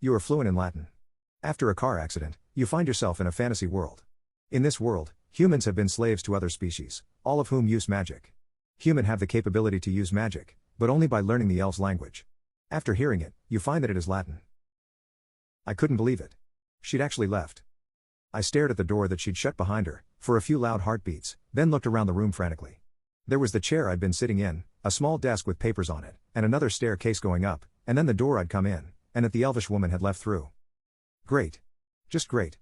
You are fluent in Latin. After a car accident, you find yourself in a fantasy world. In this world, humans have been slaves to other species, all of whom use magic. Humans have the capability to use magic, but only by learning the elves' language. After hearing it, you find that it is Latin. I couldn't believe it. She'd actually left. I stared at the door that she'd shut behind her, for a few loud heartbeats, then looked around the room frantically. There was the chair I'd been sitting in, a small desk with papers on it, and another staircase going up, and then the door I'd come in, and that the elvish woman had left through. Great. Just great.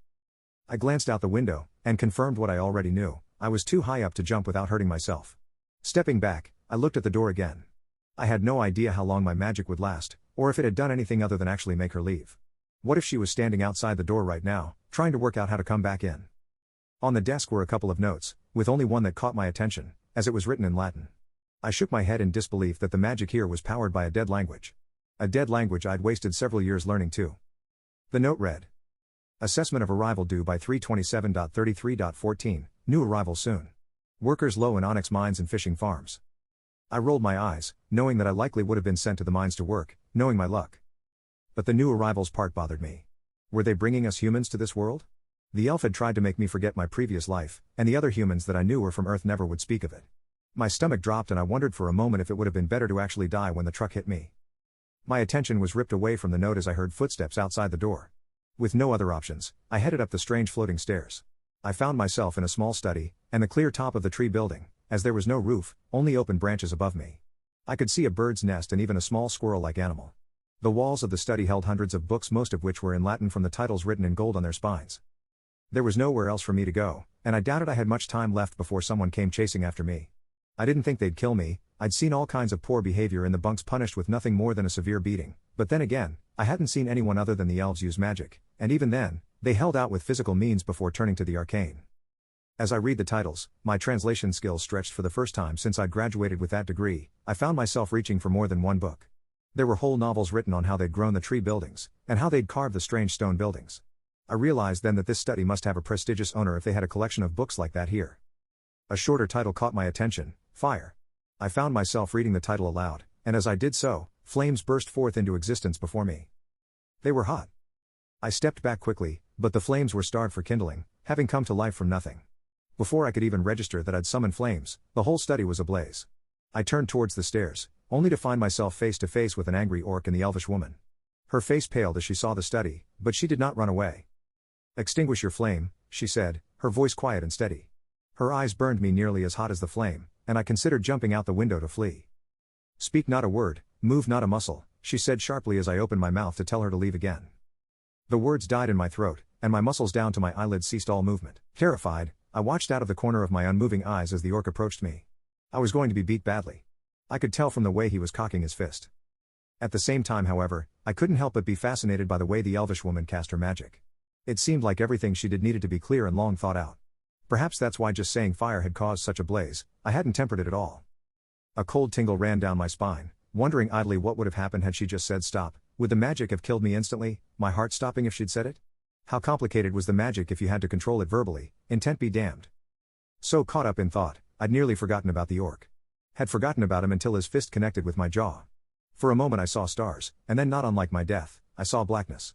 I glanced out the window, and confirmed what I already knew: I was too high up to jump without hurting myself. Stepping back, I looked at the door again. I had no idea how long my magic would last, or if it had done anything other than actually make her leave. What if she was standing outside the door right now, trying to work out how to come back in? On the desk were a couple of notes, with only one that caught my attention, as it was written in Latin. I shook my head in disbelief that the magic here was powered by a dead language. A dead language I'd wasted several years learning too. The note read: Assessment of arrival due by 327.33.14, new arrival soon. Workers low in onyx mines and fishing farms. I rolled my eyes, knowing that I likely would have been sent to the mines to work, knowing my luck. But the new arrivals part bothered me. Were they bringing us humans to this world? The elf had tried to make me forget my previous life, and the other humans that I knew were from Earth never would speak of it. My stomach dropped and I wondered for a moment if it would have been better to actually die when the truck hit me. My attention was ripped away from the note as I heard footsteps outside the door. With no other options, I headed up the strange floating stairs. I found myself in a small study, and the clear top of the tree building, as there was no roof, only open branches above me. I could see a bird's nest and even a small squirrel-like animal. The walls of the study held hundreds of books, most of which were in Latin from the titles written in gold on their spines. There was nowhere else for me to go, and I doubted I had much time left before someone came chasing after me. I didn't think they'd kill me. I'd seen all kinds of poor behavior in the bunks punished with nothing more than a severe beating, but then again, I hadn't seen anyone other than the elves use magic, and even then, they held out with physical means before turning to the arcane. As I read the titles, my translation skills stretched for the first time since I'd graduated with that degree. I found myself reaching for more than one book. There were whole novels written on how they'd grown the tree buildings, and how they'd carved the strange stone buildings. I realized then that this study must have a prestigious owner if they had a collection of books like that here. A shorter title caught my attention: Fire. I found myself reading the title aloud, and as I did so, flames burst forth into existence before me. They were hot. I stepped back quickly, but the flames were starved for kindling, having come to life from nothing. Before I could even register that I'd summoned flames, the whole study was ablaze. I turned towards the stairs, only to find myself face to face with an angry orc and the elvish woman. Her face paled as she saw the study, but she did not run away. "Extinguish your flame," she said, her voice quiet and steady. Her eyes burned me nearly as hot as the flame, and I considered jumping out the window to flee. "Speak not a word, move not a muscle," she said sharply as I opened my mouth to tell her to leave again. The words died in my throat, and my muscles down to my eyelids ceased all movement. Terrified, I watched out of the corner of my unmoving eyes as the orc approached me. I was going to be beat badly. I could tell from the way he was cocking his fist. At the same time, however, I couldn't help but be fascinated by the way the elvish woman cast her magic. It seemed like everything she did needed to be clear and long thought out. Perhaps that's why just saying fire had caused such a blaze. I hadn't tempered it at all. A cold tingle ran down my spine, wondering idly what would have happened had she just said stop. Would the magic have killed me instantly, my heart stopping if she'd said it? How complicated was the magic if you had to control it verbally? Intent be damned. So caught up in thought, I'd nearly forgotten about the orc. Had forgotten about him until his fist connected with my jaw. For a moment I saw stars, and then, not unlike my death, I saw blackness.